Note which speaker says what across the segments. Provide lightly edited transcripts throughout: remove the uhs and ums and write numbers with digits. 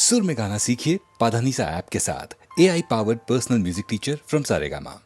Speaker 1: सुर में गाना सीखिए पाधानीसा ऐप के साथ AI powered personal music teacher from Saregama.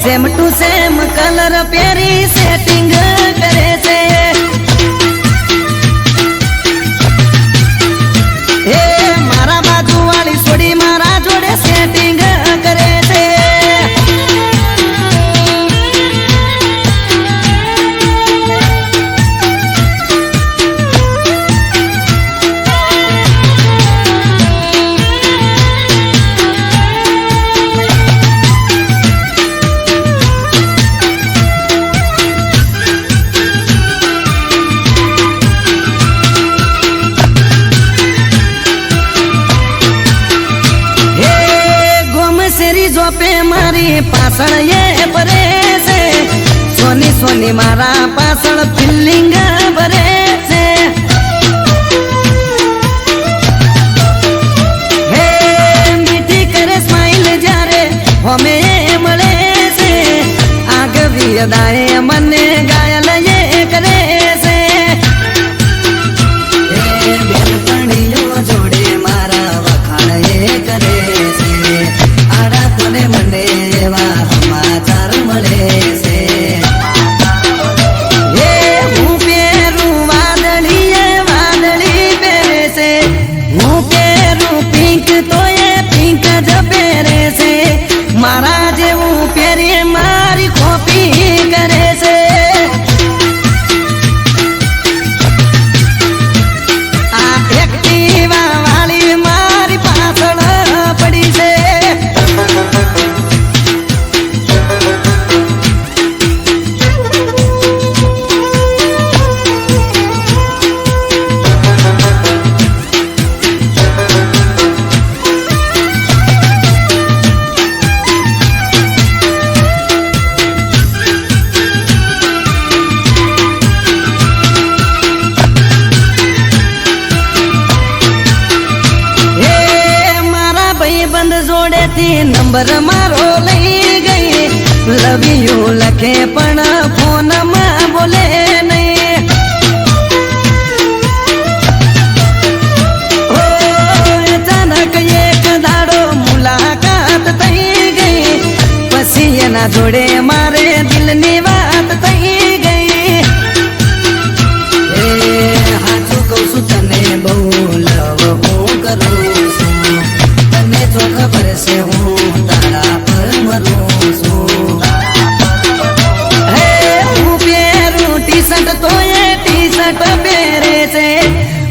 Speaker 2: Same to same colour प्यारी सेटिंग करे से ए मारा बाजू वाली छोड़ी मारा जोड़े सेटिंग करे से पे मारी पासण ये भरे से सोनी सोनी मारा पासण फीलिंग भरे से हे मीठी करे स्माइल जारे हमें मले से आग भी अदाए मने गायल ये करे से हे बेलपणियों जोड़े मारा वखाण ये करे से कोने मंडे वा समाचार मळे से ये हूँ पेरू वादली पेरे से हूँ पेरू पिंक तो ये पिंक ज पेरे से मारा जेवू पेरे मारी कॉपी करे से आ एक्टिवा वाली मारी पाछळ पड़ी से जोड़े थी नंबर मारो लई गई लव यू लखे पण फोन में बोले नहीं ओ अचानक एक दाड़ो मुलाकात थई गई पसी एना जोड़े मारे दिल नी बात थई गई ए हाथू कहूं छू तने बहु लव हूं करूं छू तने तो खबर से हूँ तारा पर मरूं छू हे हूँ पेरू टी शर्ट तो ये टी शर्ट पेरे से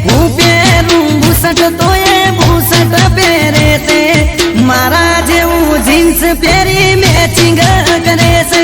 Speaker 2: हूँ पेरू बुशर्ट तो ये बुशर्ट पेरे से मारा जेवू जीन्स पेरी मैचिंग करे से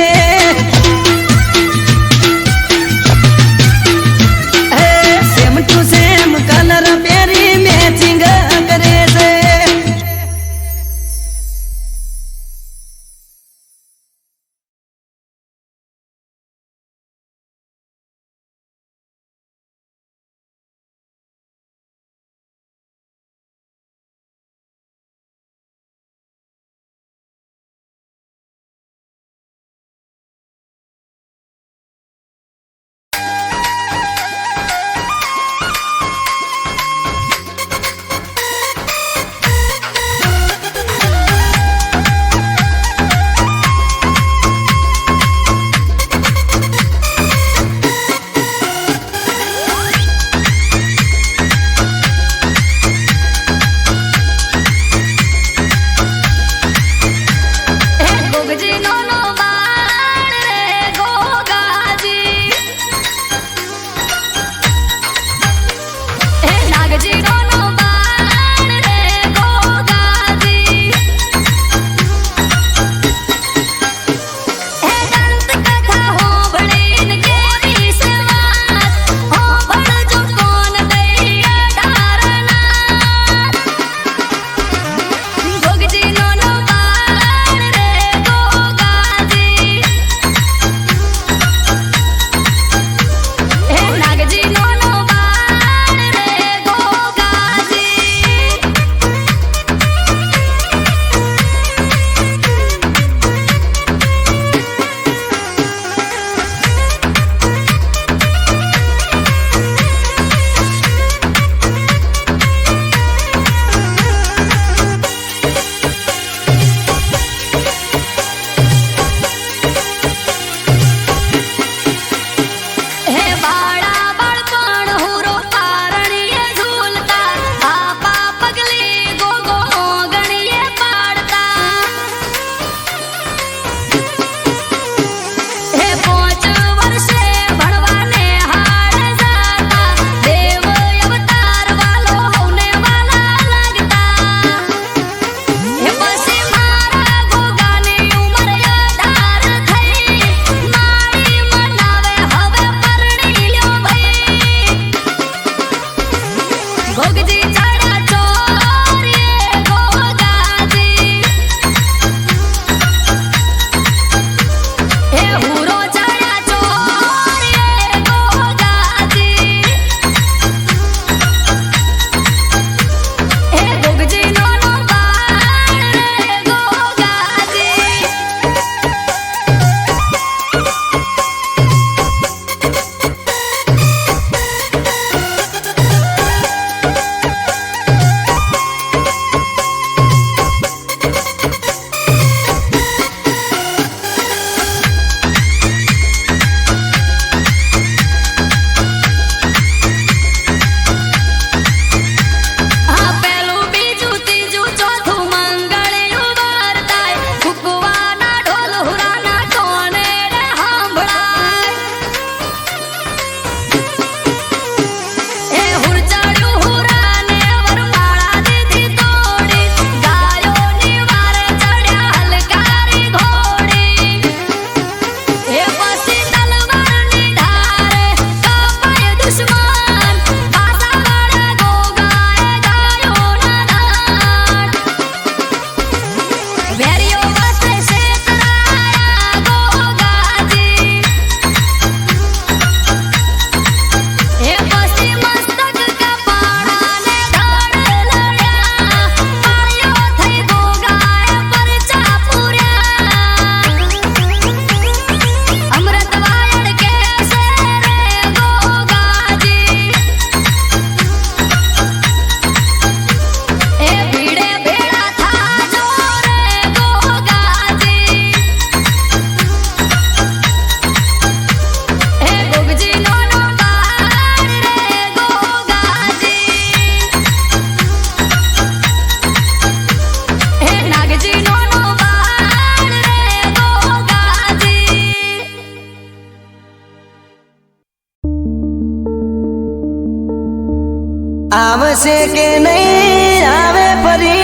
Speaker 2: આવશે કે નહીં આવે ફરી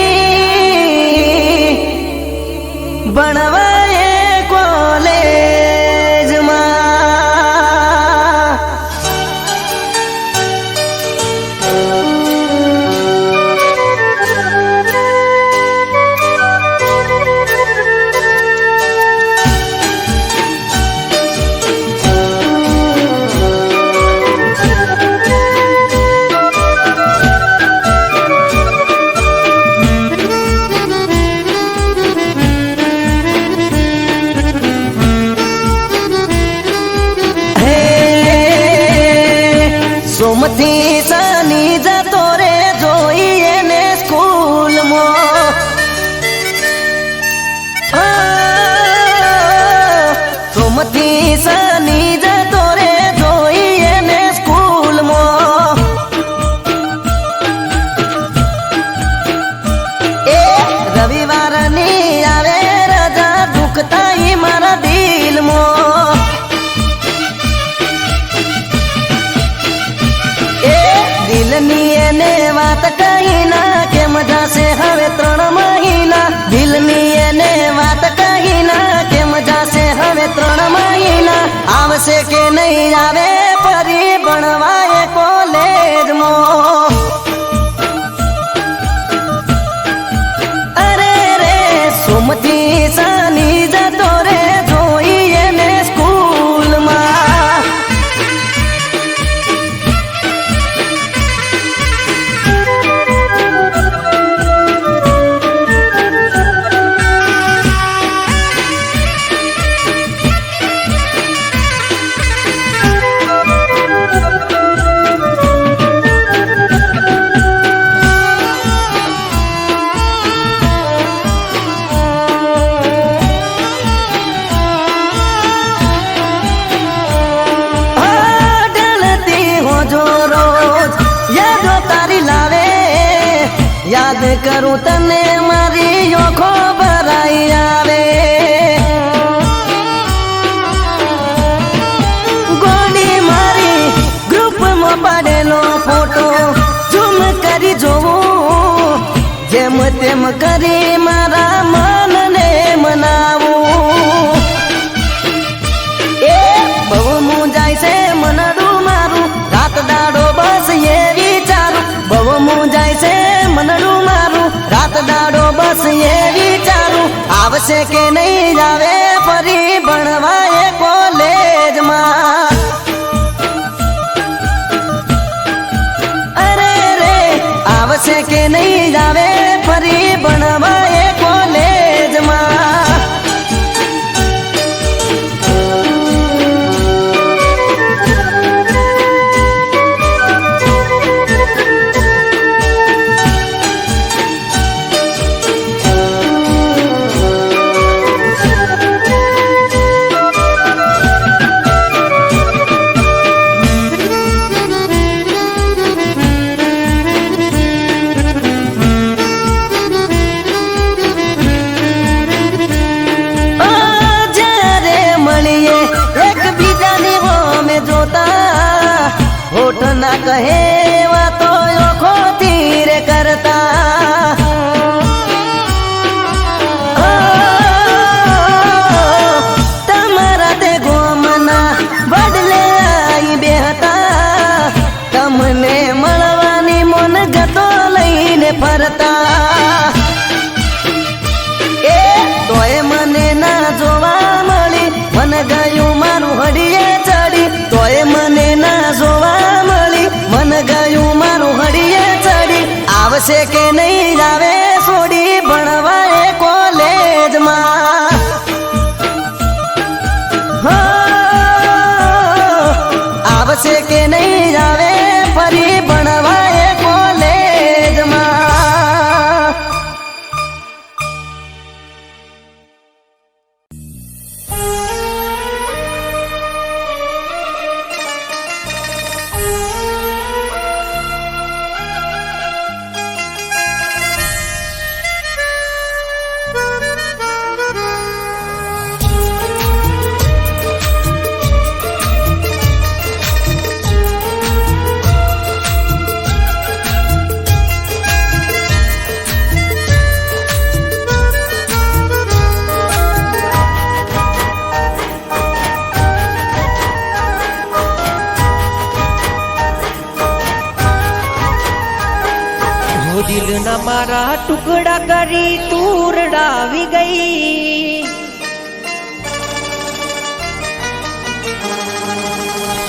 Speaker 2: ભણવા એ કોલેજમાં સોમથી શનિ જતો રે જોઈએ ને સ્કૂલમાં સોમથી શનિ જતો રે જોઈએ ને સ્કૂલમાં એ રવિવારની આવે રજા દુખતા મારા દિલમાં દિલની એને વાત કહી ના કે મજા છે હવે 3 મહિના દિલની એને વાત કહી ના કે મજા છે હવે 3 મહિના આવશે કે નહીં આવે ફરી ભણવા કોલેજમાં અરે રે સોમથી શનિ જતો રે જોઈએ ને સ્કૂલમાં યાદ કરું તને મારી ઓખો ભરાઈ આવે ગોડી મારી ગ્રુપમાં પાડેલો ફોટો ઝૂમ કરી જોવું જેમ તેમ કરી મારા મનને મનાવું એ બહુ મૂંઝાય છે મનડું મારું રાત દાડો બસ એ વિચારું બહુ મૂંઝાય છે મનડું મારું રાત દાડો બસ એ વિચારું આવશે કે નહીં આવે ફરી ભણવા કોલેજમાં અરે રે આવશે કે નહીં આવે ફરી ભણવા કોલેજમાં હોઠ ના કહે વાતો ઓખોથી રે કરતા તમારા તે ગોમના બદલે આઈ બેહતા તમને મળવાની મન ગતો લઈને ફરતા એ તોય મને ના જોવા મળી મન ગયું મારું હડીએ ચડી તોય મને ના જોવા મળી મન ગયું મારું હડીએ ચડી આવશે કે નહીં આવે છોડી ભણવા કોલેજમાં આવશે કે નહીં આવે ફરી ભણવા કોલેજમાં
Speaker 3: દિલના મારા ટુકડા કરી તું રડાવી ગઈ,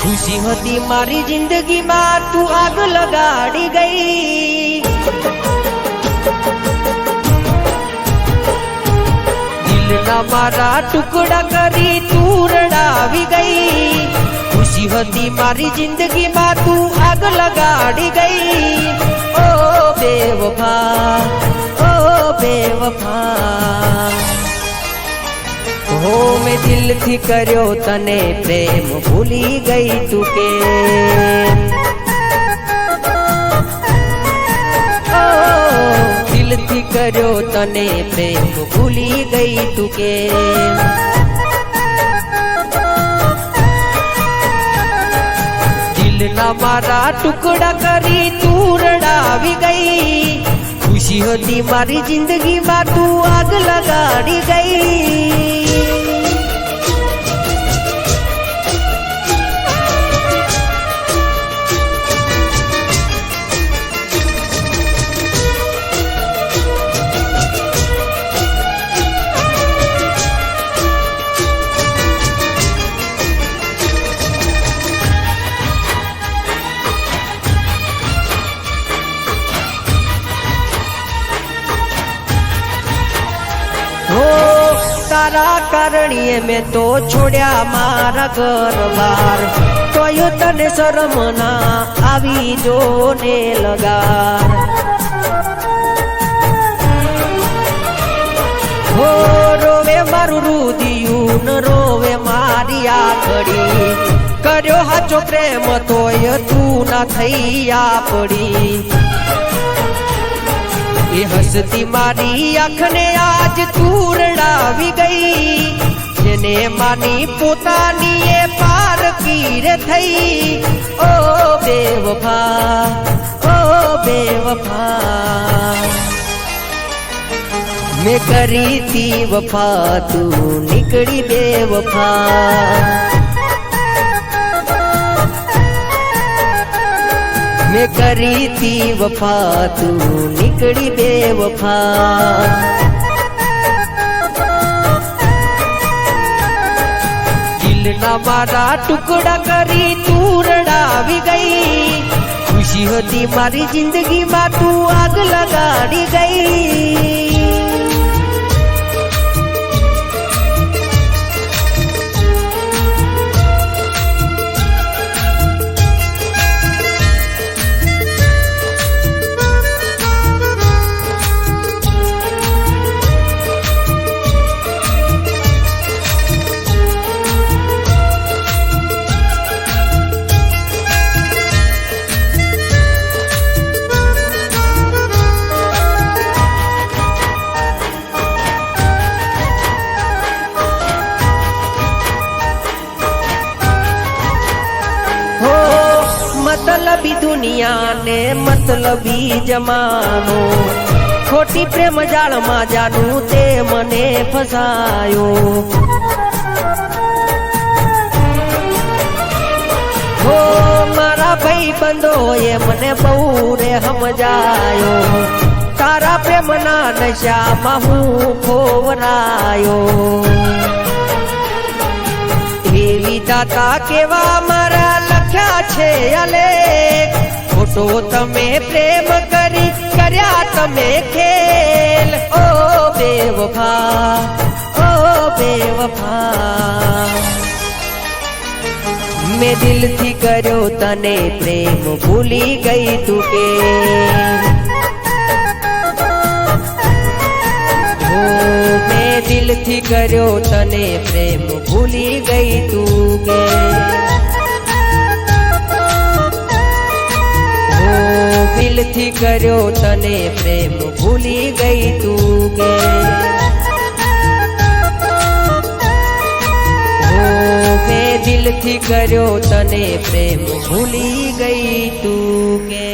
Speaker 3: ખુશી હતી મારી જિંદગીમાં તું આગ લગાડી ગઈ, દિલના મારા ટુકડા કરી તું રડાવી ગઈ, ખુશી હતી મારી જિંદગીમાં તું આગ લગાડી ગઈ, ઓ બેવફા, ઓ બેવફા, હો મેં દિલથી કર્યો તને પ્રેમ ભૂલી ગઈ તું કે, ઓ દિલથી કર્યો તને પ્રેમ ભૂલી ગઈ તું કે, દિલના મારા ટુકડા કરી તું રડાવી ગઈ, ખુશી હતી મારી જિંદગીમાં તું આગ લગાડી ગઈ, તારા કારણીએ મેં તો છોડ્યા મારા ઘર બાર, તોય તને શરમ ના આવી જો ને લગાર, હો રોવે મારું રુદિયું ન રોવે મારી આખડી, કર્યો હાચો પ્રેમ તોય તું ના થઈ આપડી, એ હસતી મારી આંખને આજ તું રડાવી ગઈ, જેને માની પોતાની એ પારકી રે થઈ, ઓ બેવફા, ઓ બેવફા, મેં કરી તી વફા તું નીકળી બેવફા, મેં કરી તી વફા તું નીકળી બેવફા, દિલના મારા ટુકડા કરી તું રડાવી ગઈ, ખુશી હતી મારી જિંદગીમાં તું આગ લગાડી ગઈ, મતલબી દુનિયા ને મતલબી જમાનો, ખોટી પ્રેમ જાળમાં જાનું તે મને ફસાયો, હો મારા ભાઈ બંધોએ મને બહુ રે સમજાયો, તારા પ્રેમના નશામાં હું ખોવરાયો, એવી દાતા કેવા મારા લખ્યા છે અલેખ, ખોટો તમે પ્રેમ કરી કર્યા તમે ખેલ, ઓ બેવફા, ઓ બેવફા, મેં દિલથી કર્યો તને પ્રેમ ભૂલી ગઈ તું કે, મેં દિલથી કર્યો તને પ્રેમ ભૂલી ગઈ તું કે, દિલથી કર્યો તને પ્રેમ ભૂલી ગઈ તું કે, મેં દિલથી કર્યો તને પ્રેમ ભૂલી ગઈ તું કે.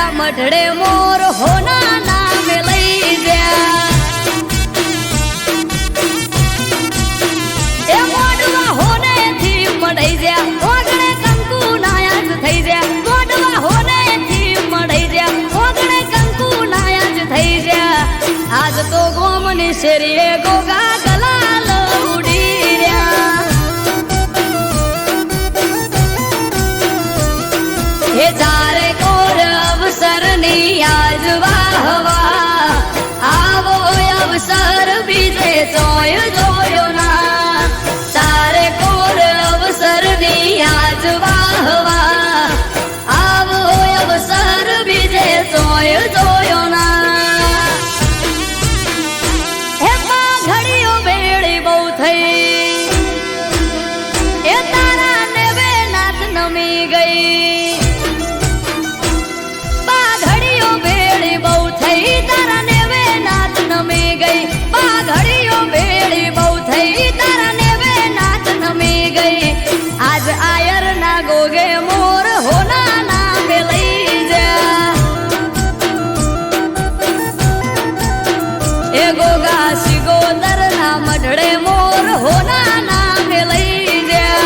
Speaker 4: તારા મઢડે મોર હોના નામે લઈ જા એ મોડવા હોને થી મડાઈ જા ઓગણે કંકુ નાયાજ થઈ જા મોડવા હોને થી મડાઈ જા ઓગણે કંકુ નાયાજ થઈ જા આજ તો ગોમની શેરીએ ગોગા ગલાલ ઉડી રહ્યા હે તારે કોર અવસરની આજ વાહવા આવો અવસર બીજે જોય જોયો ના તારે કોર અવસરની આજ વાહવા આવો અવસર બીજે જોય જોયો ના હે ઘડીઓ બેડી બહુ થઈ એ તારા નેવે નાથ નમી ગઈ આજ આયર ના ગોગે મોર હોના નામે લઈ જા એ ગોગા સિગોદર ના મઢડે મોર હોના નામે લઈ જા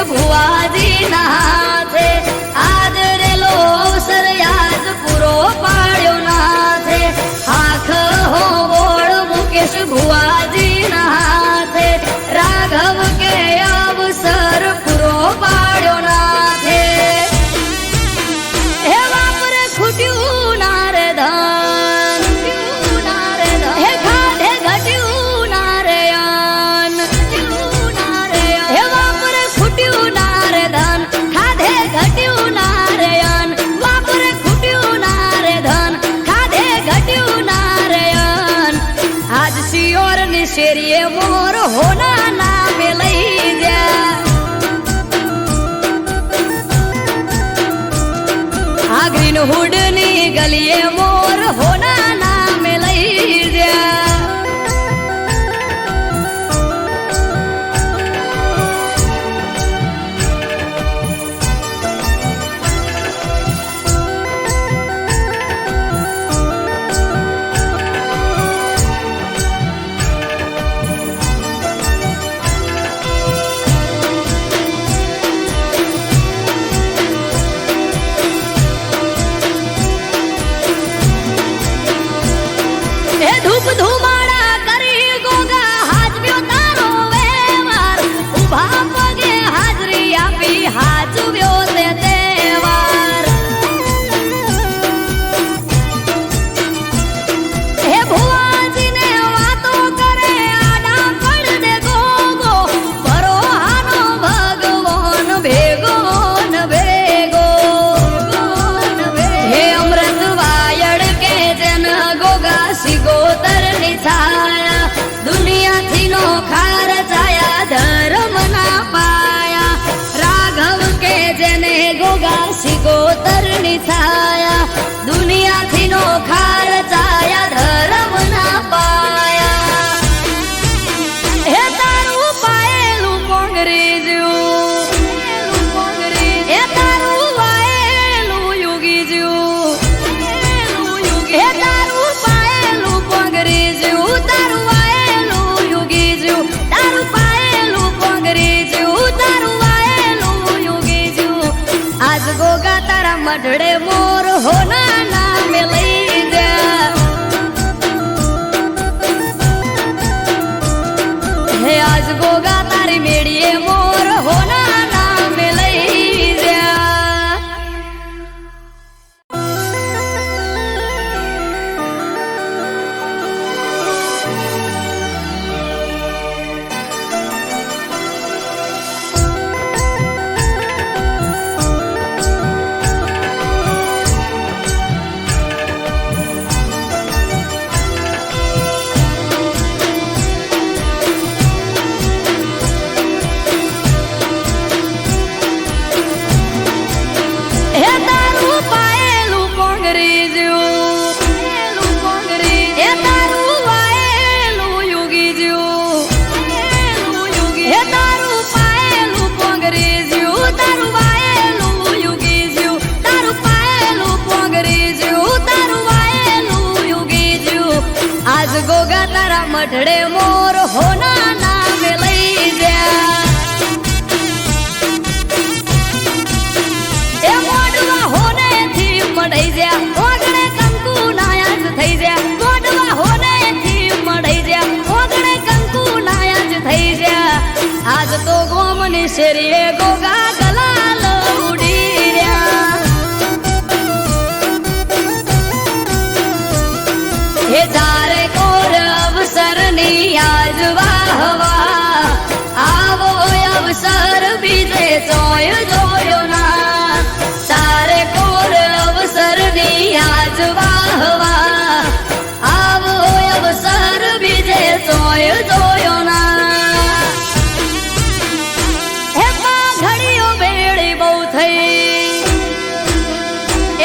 Speaker 4: ભુવાજી ના હાથે આદરેલો અવસર યાદ પૂરો પાડ્યો નાથે આખ હો બોળ મુકેશ ભુવાજી ના હાથે રાઘવ કે અવસર પૂરો પાડ્યો નાથે હે વાપરે ખૂટ્યું ના રે ધન હે ખાધે ઘટ્યું ના રે અન હે વાપરે ખૂટ્યું ના રે ધન ખાધે ઘટ્યું ના રે અન વાપરે ખૂટ્યું ના રે ધન ખાધે ઘટ્યું ના રે અન આજ શિયોર ની શેરીએ મોર હોના નામે લઈ જા આ ગ્રીન હુડ ની ગલીએ મોર હોના નામે લઈ જા ધૂપ ધુમાડા કરી ગોગા હાજવ્યો તારો વેવાર ઉભા પગે હાજરી આપી હાજવ્યો તે તહેવાર હે ભુવાજી ને વાતો કરે આડા પડ દે ગોગો પરોહાનો ભગવાન ભેગો ન ભેગો હે અમૃત વાયડ કે જન ગોગા સિગોતર ની છાયા દુનિયાથી નો ખાર છાયા ધર્મ ના પાયા રાઘવ કે જેને ગોગા સિગોતર ની છાયા દુનિયાથી નો ખાર છાયા ધર્મ ના પાયા હે તારું પાયેલું પોંગરી જ્યું હે તારું વાયેલું યુગી જ્યું હે તારું પાયેલું પોંગરી જ્યું તારું વાયેલું યુગી જ્યું તારું પાયેલું પોંગરી જ્યું તારું વાયેલું યુગી જ્યું આજ ગોગા તારા મઢડે મોર હોના નામે લઈ જા ગોગા તારી મેળીએ મોર હોના નામે લઈ જા. હે તારું પાયેલું પોંગરી જ્યું, પાયેલું પોંગરી. હે તારું વાયેલું યુગી જ્યું, વાયેલું યુગી. હે તારું પાયેલું પોંગરી જ્યું, તારું વાયેલું યુગી જ્યું. તારું પાયેલું પોંગરી જ્યું, તારું વાયેલું યુગી જ્યું. આજ ગોગા તારા મઢડે મોર હોના નામે લઈ જા. એ મોડવા હોને થી મડાઈ જા, ઓગણે કંકુ નાયાજ થઈ જા. મોડવા હોને થી મડાઈ જા, ઓગણે કંકુ નાયાજ થઈ જા. આજ તો ગોમની શેરીએ ગોગા ગલાલ ઉડી રહ્યા. હે તારે કોર અવસરની આજ વાહવા, આવો અવસર બીજે જોયો જોયો ના. તારે કોર અવસરની આજ વાહવા, આવો અવસર બીજે જોયો જોયો ના. હે ઘડીઓ બેડી બહુ થઈ,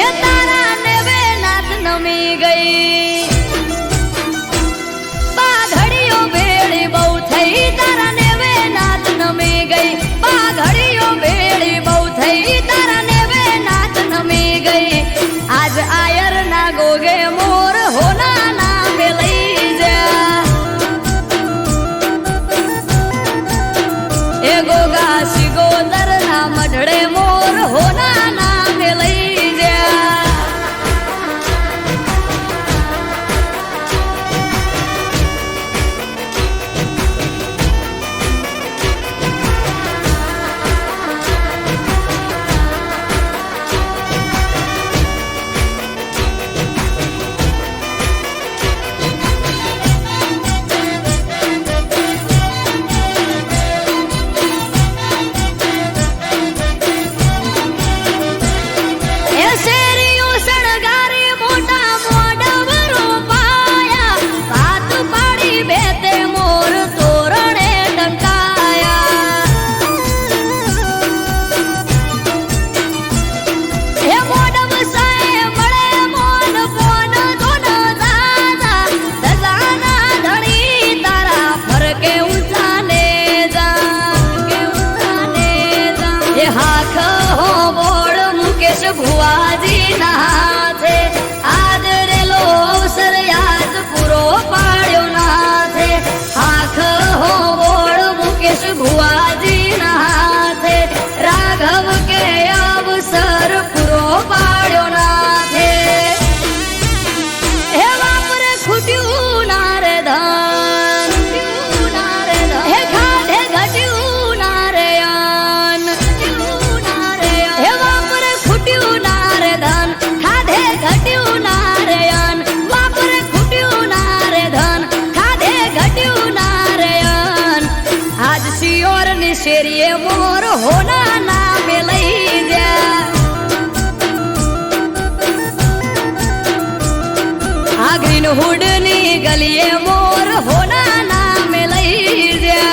Speaker 4: એ તારા નેવે નાથ નમી ગઈ. ઘડીઓ બેડી બહુ થઈ, તારા નેવે નાથ નમી ગઈ. ઘડીઓ બેડી બહુ થઈ, તારા નેવે નાથ નમી ગઈ. આજ આયર ના ગોગે મોર હોના નામે લઈ જા. એ ગોગા સિગોદર ના મઢડે મોર હોના નામે લઈ જા. એ શેરીઓ શણગારી મોટા મોઢવરો પાયા, ભાત પાડી બેતે મોર તોરણે ટંકાયા. હે મોઢવ સાય મળે મોન પોન ધોન દાદા, દજાના ધણી તારા ફરકે ઊંચા ને જા, કે ઊંચા ને જા. હે હાખ હો બોળ મુકેશ ભુવાજી ના હાથે, આદરેલો અવસર યાદ પૂરો પાડ્યો નાથે. આખ હો બોળ મુકેશ ભુવાજી ના હાથે, રાઘવ કે અવસર પૂરો પાડ્યો નાથે. હે વાપરે ખૂટ્યું ના રે ધન, હે ખાધે ઘટ્યું ના રે અન્ન. હે વાપરે ખૂટ્યું ના રે ધન, ખાધે ઘટ્યું ના રે અન્ન. વાપરે ખૂટ્યું ના રે ધન, ખાધે ઘટ્યું ના રે અન્ન. આજ શિયોર ની શેરીએ મોર હોના નામે લઈ જા. આ ગ્રીન હુડ ની ગલીએ મોર હોના નામે લઈ જા.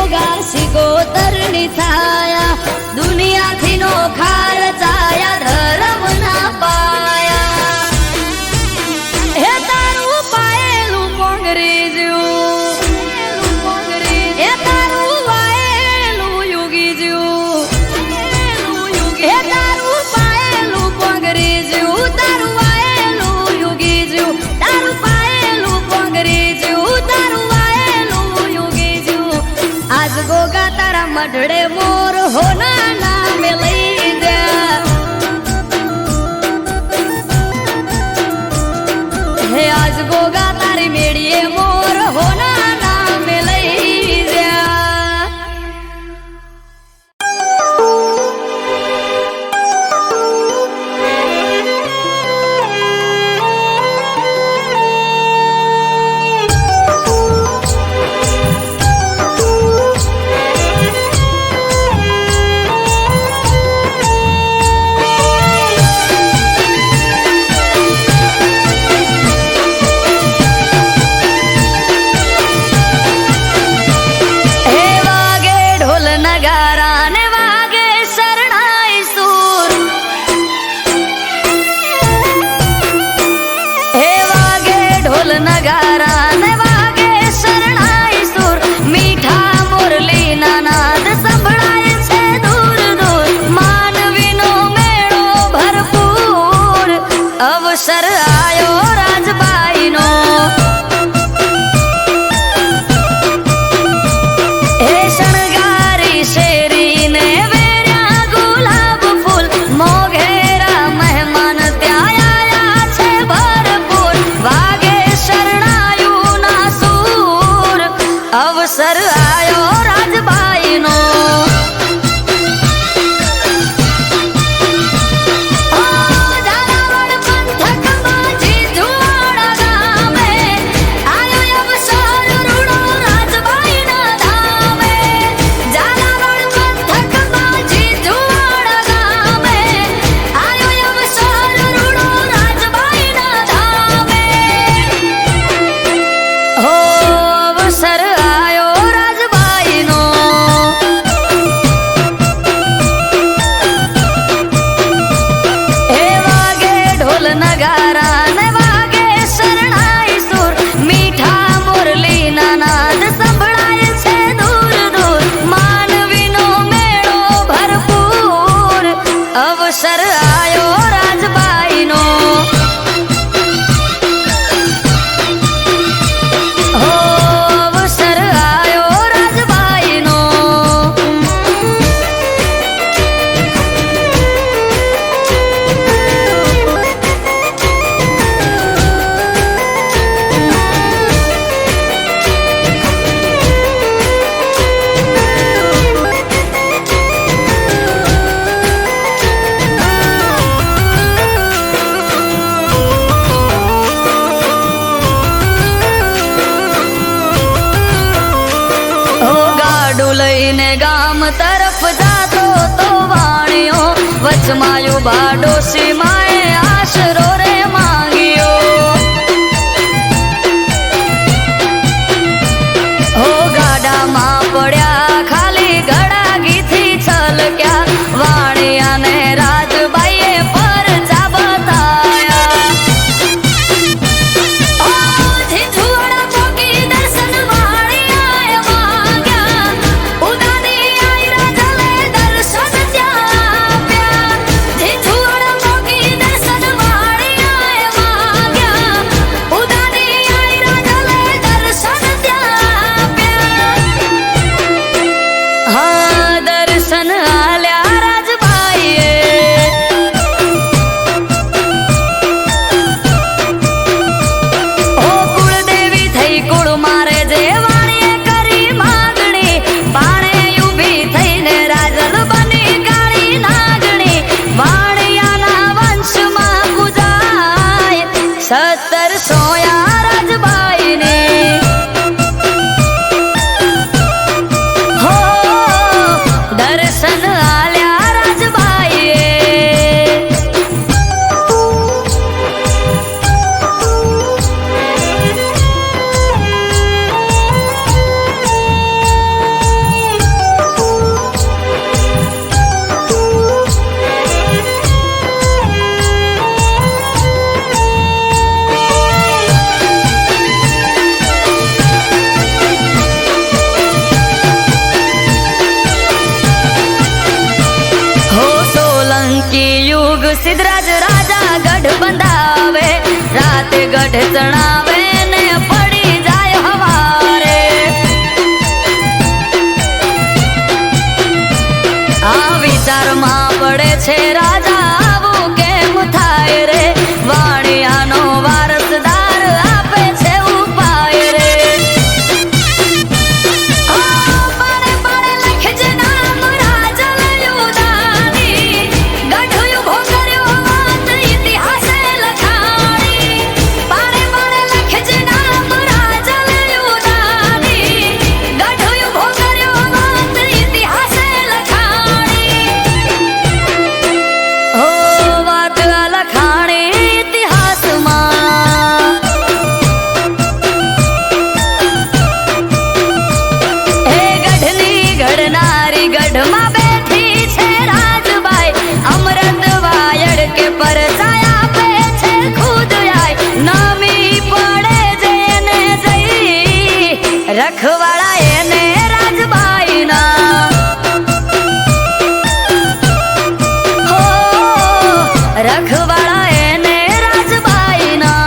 Speaker 4: गोगा शिगोतरनी छाया दुनियाथी नो खार छाया धर्म ना पाया हे तारू पाएलू पोंगरी जू हे तारू वाएलू युगी जू हे तारू पाएलू पोंगरी जू तारू वाएलू युगी जू तारू पाएलू पोंगरी जू तारू वाएलू युगी जू आज गोगा तारा मढड़े मोर होना नाम लई दे हे आज गोगा तारी मेड़िए मोर होना नाम लई दे हे वागे ढोल नगारा ने वागे शरणाई सूर हे वागे ढोल नगारा ने वागे शरणाई सूर मीठा मुरली ना नाद संभळाय छे दूर दूर मानवीनो मेळो भरपूर अवसर आयो राजबाईनो हे शणगारी शेरी ने वेर्या गुलाब फूल मोघेरा मेहमान त्याया छे भरपूर वागे शरणायु ना सूर अवसर आयो राजबाईनो ओ झालावाड़ पंथकमां जीजुवाड़ा गामे आयो अवसर रूड़ो राजबाईना धामे झालावाड़ पंथकमां जीजुवाड़ा गामे आयो अवसर रूड़ो राजबाईना धामे हो अवसर आयो राजबाईनो हे वागे ढोल नगारा ने वागे शरणाई सूर मीठा मुरली ना नाद संभळाय छे दूर दूर मानवीनो मेळो भरपूर अवसर आयो राजबाईनो हो अवसर आयो राजबाईनो ओ गाडू लईने गाम तरफ जातो तो वाणियो वचमायो बाडो सीमाए आशरो रे मांगियो हो गाडा मां पड्या खाली गड़ागीथी छलक्या वाणिया ने राजबाईए परचा बताया ओ झिझुवाड़ा चौकी दर्शन वाणियाए मांग्या उदानी आई राजले दर्शन त्या आप्या झिझुवाड़ा चौकी दर्शन वाणी જણાવે ને પડી જાય હવારે આ વિચારમાં પડે છે રાજા આવું કેમ થાય રે વાણિયાનો વારસદાર આપે છે ઉપાય રે પાડે પાડે લખજે નામ રાજલ યુદાની ગઢ ઉભો કર્યો વાત ઇતિહાસે લખાણી પાડે પાડે લખજે નામ રાજલ યુદાની ગઢ ઉભો કર્યો વાત ઇતિહાસે લખાણી હો વાત લખાણી ઇતિહાસમાં એ ગઢની ઘડનારી ગઢમાં બેઠી છે રાજબાઈ અમૃત વાયડ કે પરચાય આપે છે ખુદ આય નામી પડે જેને જઈ રખવાળા એને રાજબાઈના હો રખવાળા એને રાજબાઈના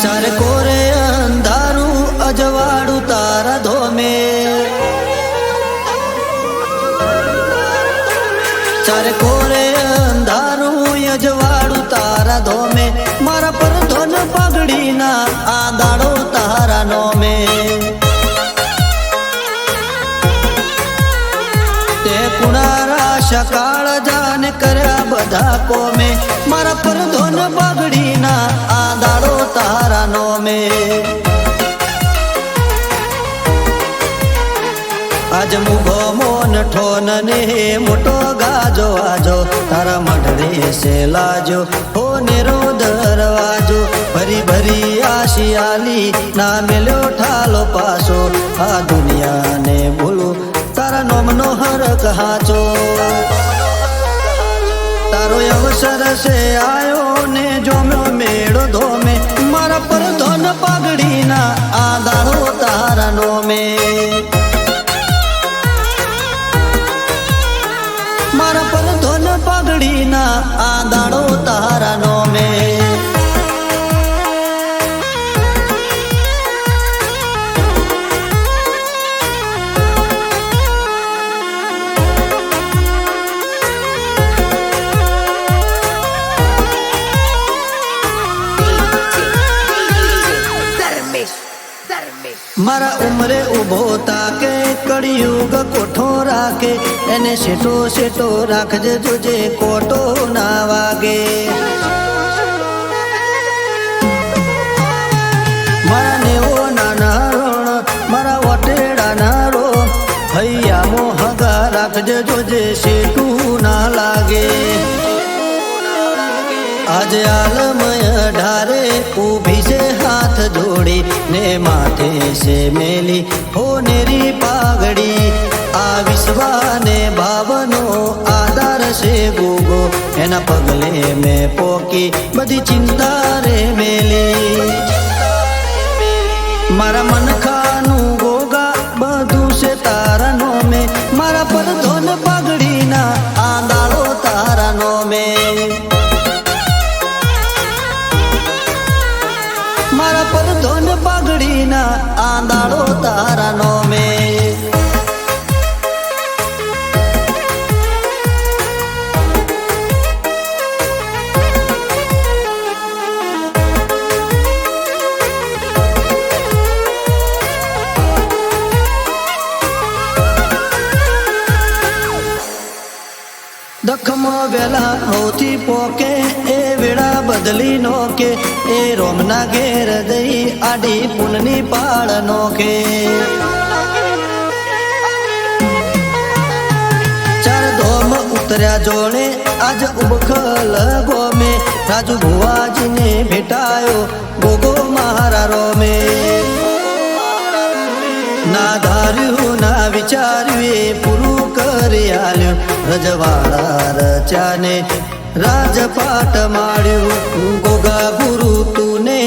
Speaker 5: ચારે કોરે અંધારું અજવાળું તારા ધોમે ચારે કોરે અંધારું અજવાળું તારા ધોમે મારા પર ધોન પગડીના આ દાડો તારા નોમે તે કુણારા સકાળ જાને કર્યા બધા કોમે મારા પર ધોન પગડીના આ દાડો તારા નોમે આજ મુગો મોન ઠોન ને મોટો ગાજો આજો તારા મઢડે છે લાજો હો નેરો દરવાજો ભરી ભરી આશિયાલી ના મેલ્યો ઠાલો પાસો આ દુનિયાને ભૂલું તારા નોમનો હરક હાચો તારો અવસર છે આયો ને જોમ્યો મેળો ધોમે મારા પર ધોન પાઘડીના આ દાડો તારા નોમે મારા પર ધોન પાઘડીના આ દાડો તારા નોમે મારા ઉમરે ઉભો તાકે કળિયુગ કોઠો રાખે એને શેઠો શેઠો રાખજે જોજે કોટો ના વાગે મારા નેવો નાના રણ મારા વટેડા ના રો હૈયા મોહગા રાખજે જોજે શેઠું ના લાગે આજે આલમય ઢારે ઊભી છે હાથ જોડી ને માથે છે મેલી હો નેરી પાઘડી આ વિશ્વાને ભાવનો આધાર છે ગોગો એના પગલે મેં પોકી બધી ચિંતા રે મેલી મારા મનખાનું ગોગા બધું છે તારા નોમે મારા પર ધોન પાઘડીના આ દાડો તારા નોમે મારા પર ધોન પાઘડીના આ દાડો તારા નોમે દખમો વેલા હોતી પોકે એ વેળા બદલી નોકે એ રોમના ઘેર દઈ આડી પુનની પાળ નોકે ચાર ધોમ ઉતર્યા જોડે આજ આજ ઉબખલ ગોમે રાજુ ભુવાજીને ભેટાયો ગોગો મારા રોમે ના ધાર્યું ના વિચાર્યું એ પૂરું કરી આલ્યું રજવાડા રચાને રાજપાટ માળ્યું ગોગા ગુરુ તુને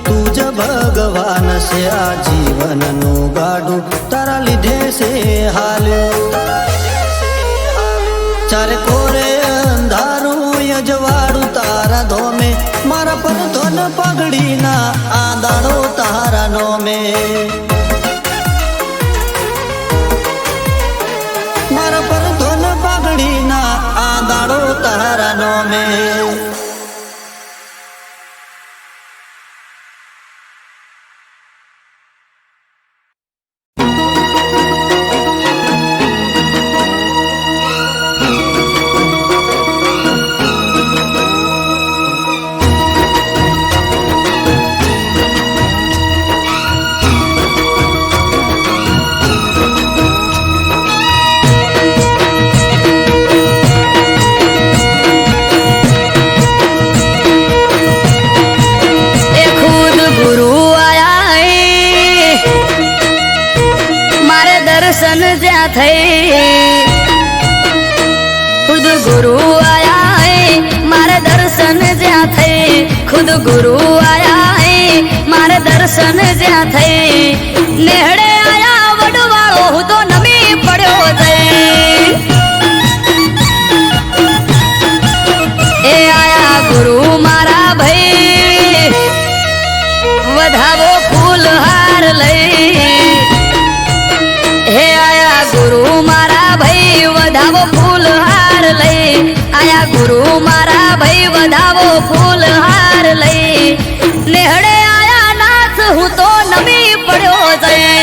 Speaker 5: તુજ ભગવાન છે આ જીવનનું ગાડું તારા લીધે છે હાલ્યું ચારે કોરે અંધારું યજવાડું તારા ધોમે મારા પર ધન પગડીના આંદાડો તારા નોમે મારા પર ધન પગડીના આંદાડો તારા નોમે
Speaker 4: दर्शन ज्या थे खुद गुरु आया है मारे दर्शन ज्या थे खुद गुरु आया है मारे दर्शन ज्या थे नेहड़े आया वडवाळो हूँ तो नमी पड़ो थे ए आया गुरु मारा भाई वधावो फूल हार लई हे आया गुरु मारा भाई वधावो फूल हार लई आया गुरु मारा भाई वधावो फूल हार लई नेहड़े आया नाथ हूँ तो नमी पड़ो जाए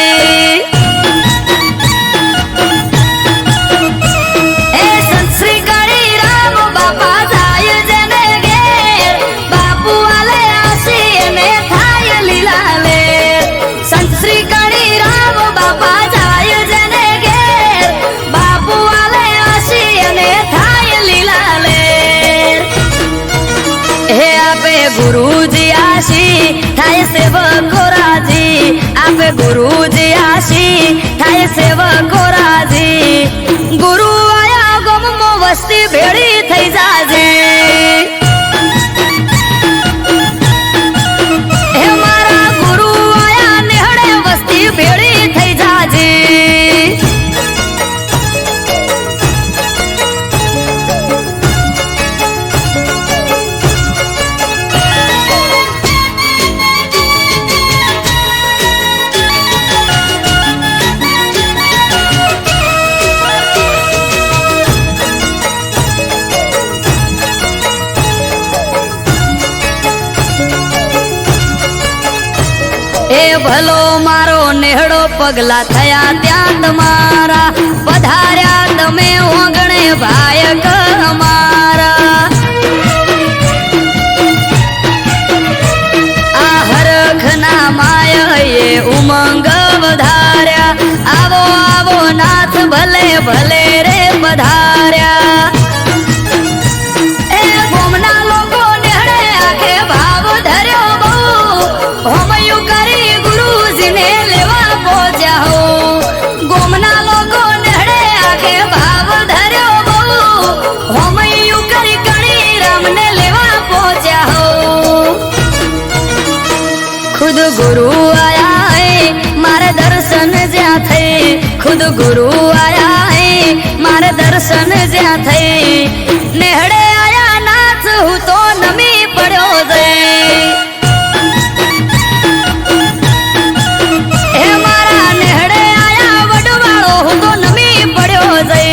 Speaker 4: ए संत श्री काली राम बापा जाय जने घेर बापू वाले आशी ने थाय लीला ले संत श्री काली राम बापा गुरुजी आशी थाय सेवको राजी आपे गुरुजी आशी थाय सेवको राजी गुरु आया गमो वस्ती भेड़ी थई जाजे हे मारा गुरु आया नेहड़े वस्ती भेड़ी थई जाजे ए भलो मारो नेहड़ो पगला थया त्या तमारा पधार्या तमे ओगणे भायक हमारा आ हरखना माया ये उमंग वधार्या आवो आवो नाथ भले भले रे पधार्या ए गोमना लोगो नेहड़े आखे भाव धर्यो बहु हमयु करी गुरुजी ने लेवा पहुंचा हो गोमना लोगो नेहड़े आखे भाव धर्यो बहु हमयु करी कणी राम ने लेवा पहुंचा हो खुद गुरु आया है मारे दर्शन ज्या थे खुद गुरु आया है मारे दर्शन ज्या थे नेहड़े आया नाथ हूँ तो नमी पड़ो दे हे मारा नेहड़े आया वडवाळो हूँ तो नमी पड़ो दे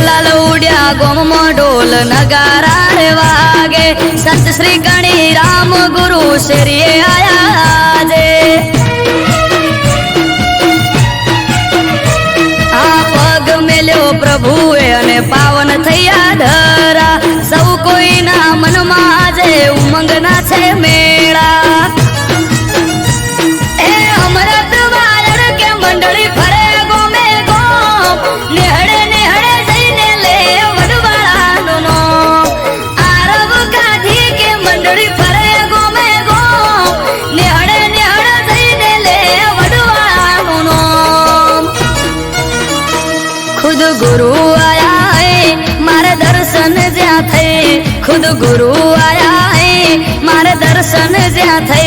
Speaker 4: લાલ ઉડ્યા ગોમમાં ઢોલ નગારા રે વાગે સંત શ્રી ગણી રામ ગુરુ શેરીએ આયા જે આ પગ મેલ્યો પ્રભુએ અને પાવન થયા ધરા સૌ કોઈના મનમાં આજે ઉમંગના છે મેળા એ અમૃત વાયર કે મંડળી ફરે ગોમે ગોમ નેહડે નેહડે જઈને લે વડવાળાનો નામ આરવ ગાધી કે મંડળી ફરે ગોમે ગોમ નેહડે નેહડે જઈને લે વડવાળાનો નામ खुद गुरु आया है मारे दर्शन ज्या थे खुद गुरु आया है मारे दर्शन ज्या थे